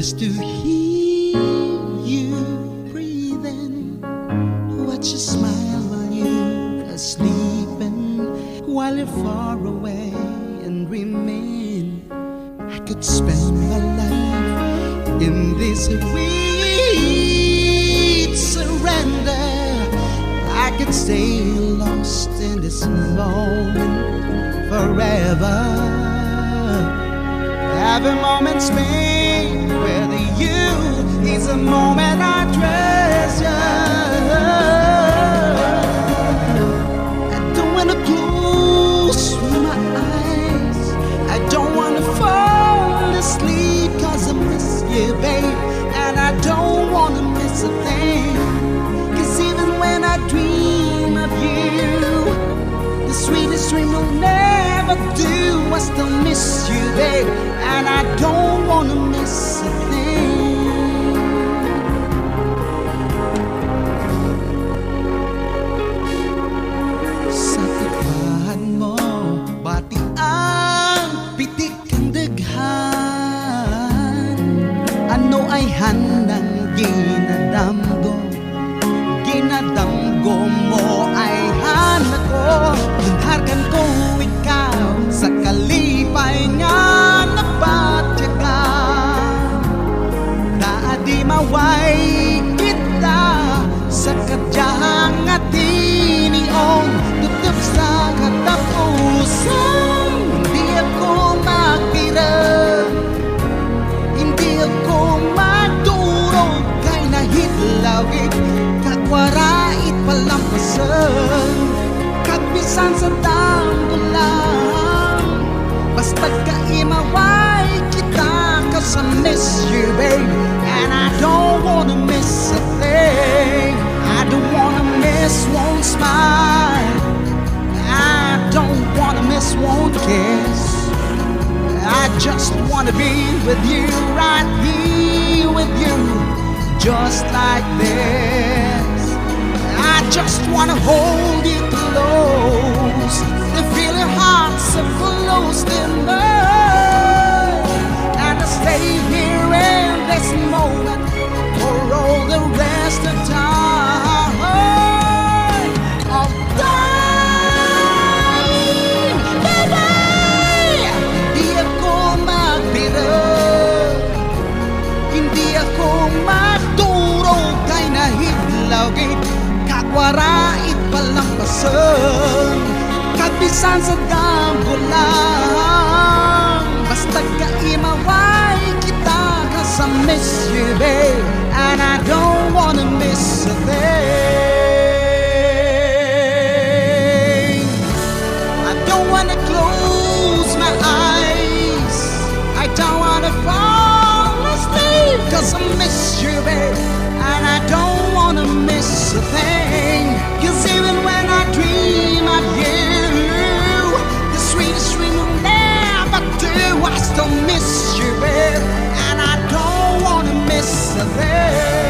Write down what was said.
just to hear you breathing, watch you smile while you're sleeping, while you're far away and remain. I could spend my life in this sweet surrender. I could stay lost in this moment forever. Every moment spent with you is a moment I treasure. I don't wanna close my eyes, I don't wanna fall asleep, 'cause I miss you, babe, and I don't wanna miss a thing. 'Cause even when I dream of you, the sweetest dream will never do. I still miss you, babe, and I don't wanna miss a thing. Sa tapat mo, bati ang pitik ang daghan. Ano ay handang ginadamgo? Ginadamgo mo ay hana ko. Hinhargan ko ikaw sa kalipay nga napatyagan. Daadi maway kita sa kadyahang atiniong tutub sa katapusan. Hindi ako magpirang, hindi ako magturog kay nahitlawig, kakwarait palampasan. Bisan sa damgo lang, basta kaimaway kita, 'cause I miss you, babe, and I don't wanna miss a thing. I don't wanna miss one smile, I don't wanna miss one kiss. I just wanna be with you, right here with you, just like this. I just wanna hold you close, and feel your heart so close to mine, and to stay here in this moment for all the rest of time. Of time, baby. Hindi ako magbiro, hindi ako magturo kay nahitlawig, kakwarait palampasan. Kabisan sa damgo lang, basta kaimaway kita, 'cause I miss you, babe, and I don't wanna miss a thing. I don't wanna close my eyes, I don't wanna fall asleep, 'cause I miss you, babe, and I don't wanna miss a thing. 'Cause even when I dream of you, the sweetest dream will never do. I still miss you, babe, and I don't wanna miss a thing.